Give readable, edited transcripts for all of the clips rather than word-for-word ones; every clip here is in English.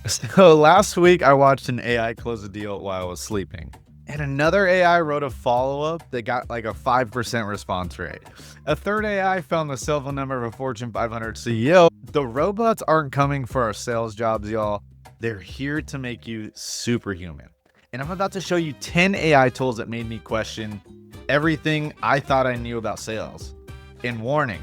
So last week I watched an AI close a deal while I was sleeping. And another AI wrote a follow-up that got like a 5% response rate. A third AI found the cell phone number of a Fortune 500 CEO. The robots aren't coming for our sales jobs, y'all. They're here to make you superhuman. And I'm about to show you 10 AI tools that made me question everything I thought I knew about sales. And warning,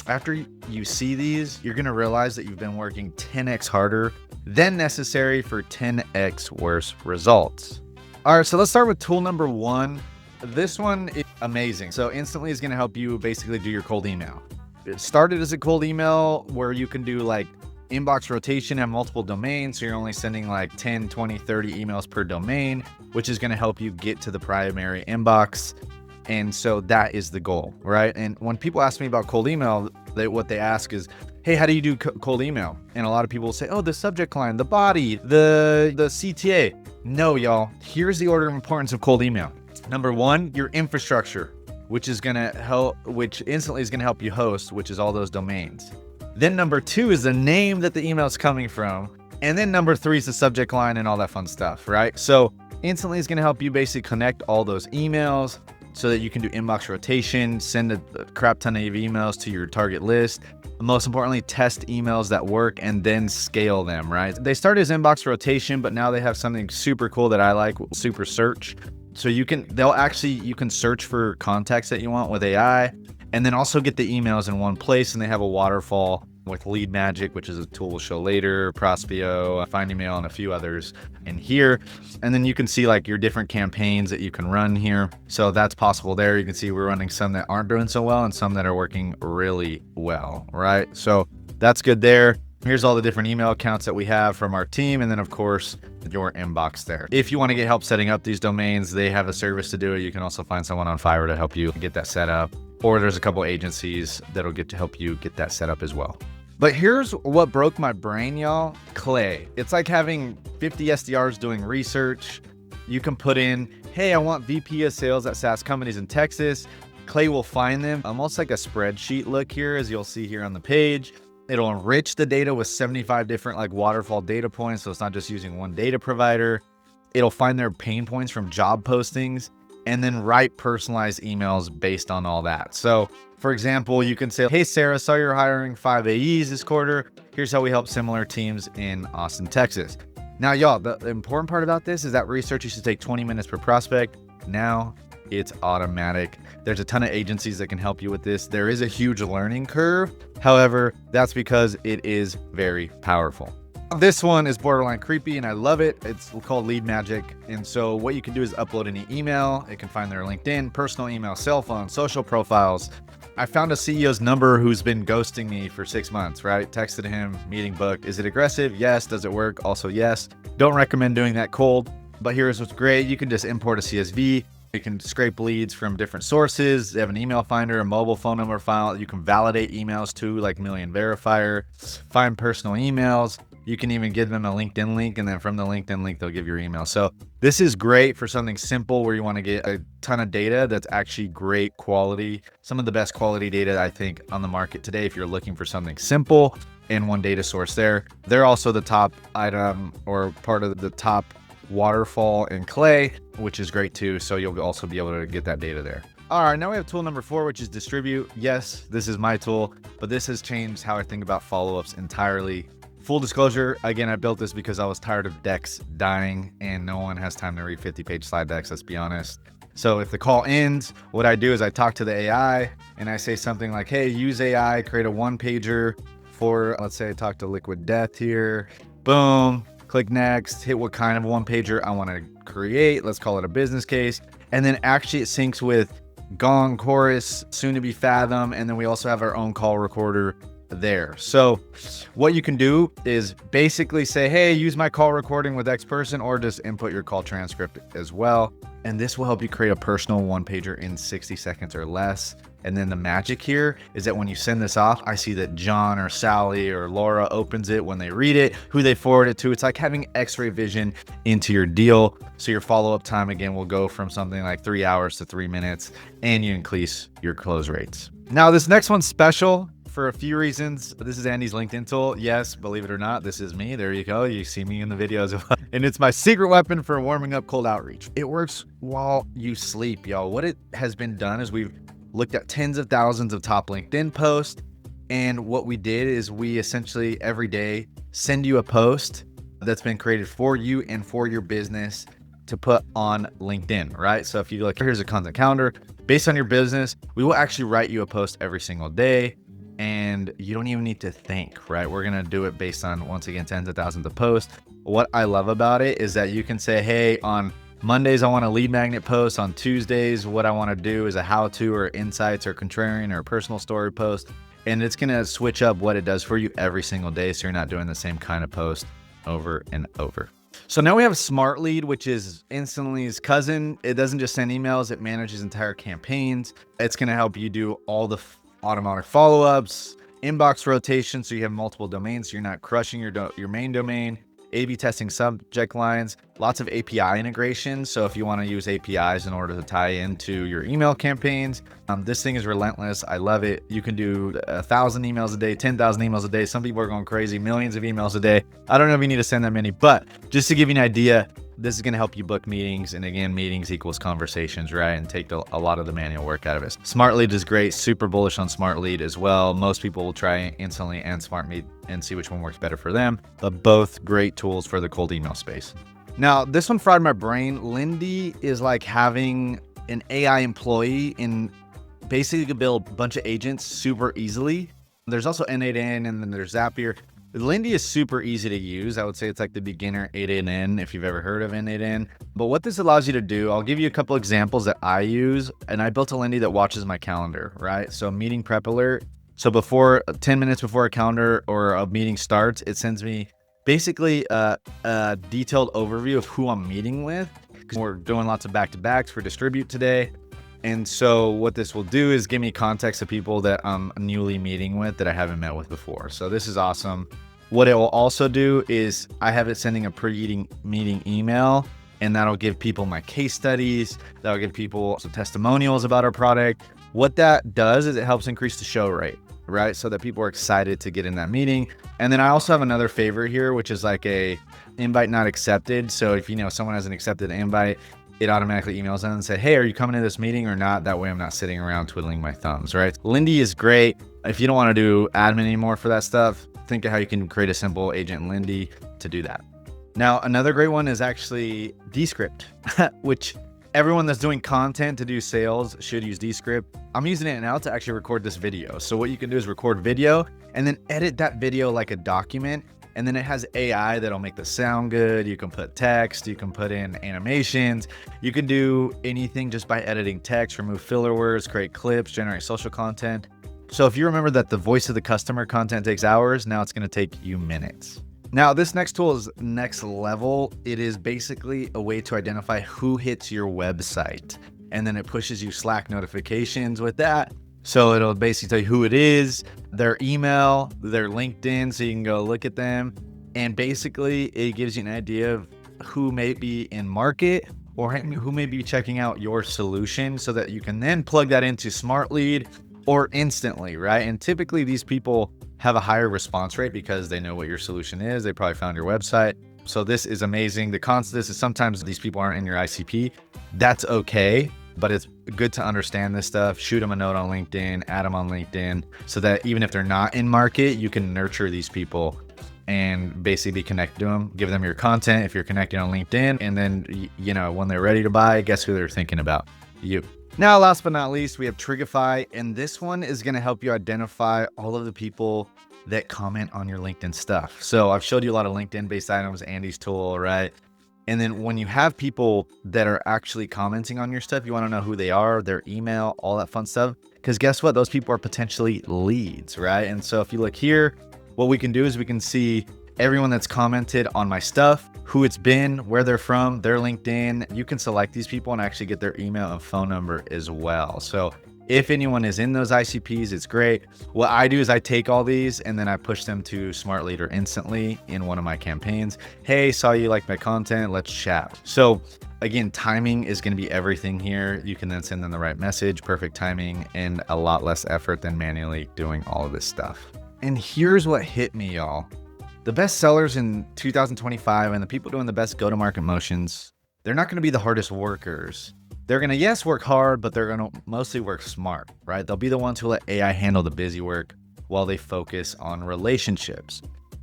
after you see these, you're gonna realize that you've been working 10x harder than necessary for 10x worse results. All right, so let's start with tool number one. This one is amazing. So instantly is gonna help you basically do your cold email. It started as a cold email where you can do like inbox rotation and multiple domains. So you're only sending like 10, 20, 30 emails per domain, which is gonna help you get to the primary inbox. And so that is the goal, right? And when people ask me about cold email, what they ask is, hey, how do you do cold email? And a lot of people will say, oh, the subject line, the body, the CTA. No, y'all, here's the order of importance of cold email. Number one, your infrastructure, which instantly is gonna help you host, which is all those domains. Then number two is the name that the email is coming from. And then number three is the subject line and all that fun stuff, right? So instantly is gonna help you basically connect all those emails so that you can do inbox rotation, send a crap ton of emails to your target list. Most importantly, test emails that work and then scale them, right? They started as inbox rotation, but now they have something super cool that I like, super search. So you can search for contacts that you want with AI and then also get the emails in one place, and they have a waterfall with LEADMAGIC, which is a tool we'll show later, Prospeo, Find Email, and a few others in here. And then you can see like your different campaigns that you can run here. So that's possible there. You can see we're running some that aren't doing so well and some that are working really well, right? So that's good there. Here's all the different email accounts that we have from our team. And then of course, your inbox there. If you want to get help setting up these domains, they have a service to do it. You can also find someone on Fiverr to help you get that set up. Or there's a couple agencies that'll get to help you get that set up as well. But here's what broke my brain, y'all. Clay. It's like having 50 SDRs doing research. You can put in, hey, I want VP of sales at SaaS companies in Texas. Clay will find them, almost like a spreadsheet look here, as you'll see here on the page. It'll enrich the data with 75 different like waterfall data points. So it's not just using one data provider. It'll find their pain points from job postings and then write personalized emails based on all that. So for example, you can say, hey, Sarah, saw you're hiring 5 AEs this quarter. Here's how we help similar teams in Austin, Texas. Now, y'all, the important part about this is that research used to take 20 minutes per prospect. Now it's automatic. There's a ton of agencies that can help you with this. There is a huge learning curve. However, that's because it is very powerful. This one is borderline creepy and I love it. It's called LEADMAGIC. And so what you can do is upload any email. It can find their LinkedIn, personal email, cell phone, social profiles. I found a CEO's number who's been ghosting me for 6 months, right? Texted him, meeting booked. Is it aggressive? Yes. Does it work? Also, yes. Don't recommend doing that cold, but here's what's great. You can just import a CSV. You can scrape leads from different sources. They have an email finder, a mobile phone number file. You can validate emails too, like Million Verifier, find personal emails. You can even give them a LinkedIn link, and then from the LinkedIn link, they'll give your email. So this is great for something simple where you want to get a ton of data that's actually great quality. Some of the best quality data, I think, on the market today, if you're looking for something simple and one data source there. They're also the top item or part of the top waterfall in Clay, which is great too. So you'll also be able to get that data there. All right, now we have tool number 4, which is Distribute. Yes, this is my tool, but this has changed how I think about follow-ups entirely. Full disclosure, again, I built this because I was tired of decks dying and no one has time to read 50-page slide decks, let's be honest. So if the call ends, what I do is I talk to the AI and I say something like, hey, use AI, create a one-pager for, let's say I talk to Liquid Death here. Boom, click next, hit what kind of one-pager I want to create. Let's call it a business case. And then actually it syncs with Gong, Chorus, soon to be Fathom. And then we also have our own call recorder there. So what you can do is basically say, hey, use my call recording with X person, or just input your call transcript as well. And this will help you create a personal one-pager in 60 seconds or less. And then the magic here is that when you send this off, I see that John or Sally or Laura opens it when they read it, who they forward it to. It's like having X-ray vision into your deal. So your follow-up time, again, will go from something like 3 hours to 3 minutes, and you increase your close rates. Now, this next one's special. for a few reasons. This is Andy's LinkedIn tool. Yes, believe it or not, this is me. There you go. You see me in the videos. And it's my secret weapon for warming up cold outreach. It works while you sleep, y'all. What it has been done is we've looked at tens of thousands of top LinkedIn posts. And what we did is we essentially every day send you a post that's been created for you and for your business to put on LinkedIn, right? So if you look, here's a content calendar based on your business, we will actually write you a post every single day, and you don't even need to think, right? We're gonna do it based on, once again, tens of thousands of posts. What I love about it is that you can say, hey, on Mondays, I want a lead magnet post. On Tuesdays, what I wanna do is a how-to or insights or contrarian or personal story post. And it's gonna switch up what it does for you every single day, so you're not doing the same kind of post over and over. So now we have SmartLead, which is Instantly's cousin. It doesn't just send emails, it manages entire campaigns. It's gonna help you do all the automatic follow-ups, inbox rotation, so you have multiple domains, so you're not crushing your main domain, A/B testing subject lines, lots of API integration. So if you want to use APIs in order to tie into your email campaigns, this thing is relentless. I love it. You can do 1,000 emails a day, 10,000 emails a day. Some people are going crazy, millions of emails a day. I don't know if you need to send that many, but just to give you an idea, this is going to help you book meetings. And again, meetings equals conversations, right? And take a lot of the manual work out of it. SmartLead is great. Super bullish on SmartLead as well. Most people will try Instantly and SmartLead and see which one works better for them, but both great tools for the cold email space. Now, this one fried my brain. LINDY is like having an AI employee, and basically you can build a bunch of agents super easily. There's also N8N, and then there's Zapier. LINDY is super easy to use. I would say it's like the beginner 8N if you've ever heard of N8N. But what this allows you to do, I'll give you a couple examples that I use, and I built a LINDY that watches my calendar, right? So meeting prep alert. So before 10 minutes before a calendar or a meeting starts, it sends me basically a detailed overview of who I'm meeting with. We're doing lots of back-to-backs for Descript today. And so what this will do is give me context of people that I'm newly meeting with that I haven't met with before. So this is awesome. What it will also do is I have it sending a pre-meeting email, and that'll give people my case studies. That'll give people some testimonials about our product. What that does is it helps increase the show rate, right? So that people are excited to get in that meeting. And then I also have another favorite here, which is like a invite not accepted. So if someone hasn't accepted an invite, it automatically emails them and say, hey, are you coming to this meeting or not? That way I'm not sitting around twiddling my thumbs, right? LINDY is great. If you don't want to do admin anymore for that stuff, think of how you can create a simple agent in LINDY to do that. Now, another great one is actually Descript, which everyone that's doing content to do sales should use Descript. I'm using it now to actually record this video. So what you can do is record video and then edit that video like a document. And then it has AI that'll make the sound good. You can put text, you can put in animations. You can do anything just by editing text, remove filler words, create clips, generate social content. So if you remember that the voice of the customer content takes hours, now it's gonna take you minutes. Now, this next tool is next level. It is basically a way to identify who hits your website. And then it pushes you Slack notifications with that. So it'll basically tell you who it is, their email, their LinkedIn, so you can go look at them. And basically it gives you an idea of who may be in market or who may be checking out your solution, so that you can then plug that into SmartLead or Instantly, right? And typically these people have a higher response rate because they know what your solution is. They probably found your website. So this is amazing. The con to this is sometimes these people aren't in your ICP. That's okay, but it's good to understand this stuff. Shoot them a note on LinkedIn, add them on LinkedIn, so that even if they're not in market, you can nurture these people and basically connect to them, give them your content if you're connected on LinkedIn. And then, when they're ready to buy, guess who they're thinking about? You. Now, last but not least, we have TRIGIFY, and this one is going to help you identify all of the people that comment on your LinkedIn stuff. So I've showed you a lot of LinkedIn based items, Andy's tool, right? And then when you have people that are actually commenting on your stuff, you want to know who they are, their email, all that fun stuff. Because guess what? Those people are potentially leads, right? And so if you look here, what we can do is we can see everyone that's commented on my stuff, who it's been, where they're from, their LinkedIn. You can select these people and actually get their email and phone number as well. So if anyone is in those ICPs, it's great. What I do is I take all these and then I push them to SmartLead or Instantly in one of my campaigns. Hey, saw you like my content, let's chat. So Again, timing is going to be everything here. You can then send them the right message, perfect timing, and a lot less effort than manually doing all of this stuff. And here's what hit me, y'all. The best sellers in 2025 and the people doing the best go-to-market motions, they're not going to be the hardest workers. They're going to, yes, work hard, but they're going to mostly work smart, right? They'll be the ones who let AI handle the busy work while they focus on relationships.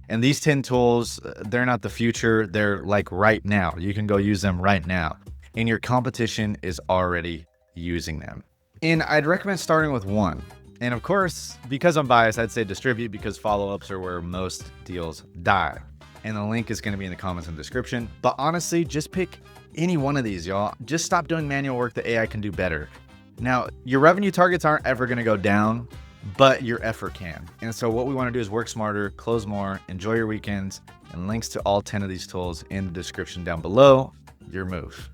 And these 10 tools, they're not the future. They're like right now. You can go use them right now. And your competition is already using them. And I'd recommend starting with one. And of course, because I'm biased, I'd say Distribute, because follow-ups are where most deals die. And the link is going to be in the comments and description. But honestly, just pick any one of these, y'all. Just stop doing manual work that AI can do better. Now, your revenue targets aren't ever going to go down, but your effort can. And so what we want to do is work smarter, close more, enjoy your weekends, and links to all 10 of these tools in the description down below. Your move.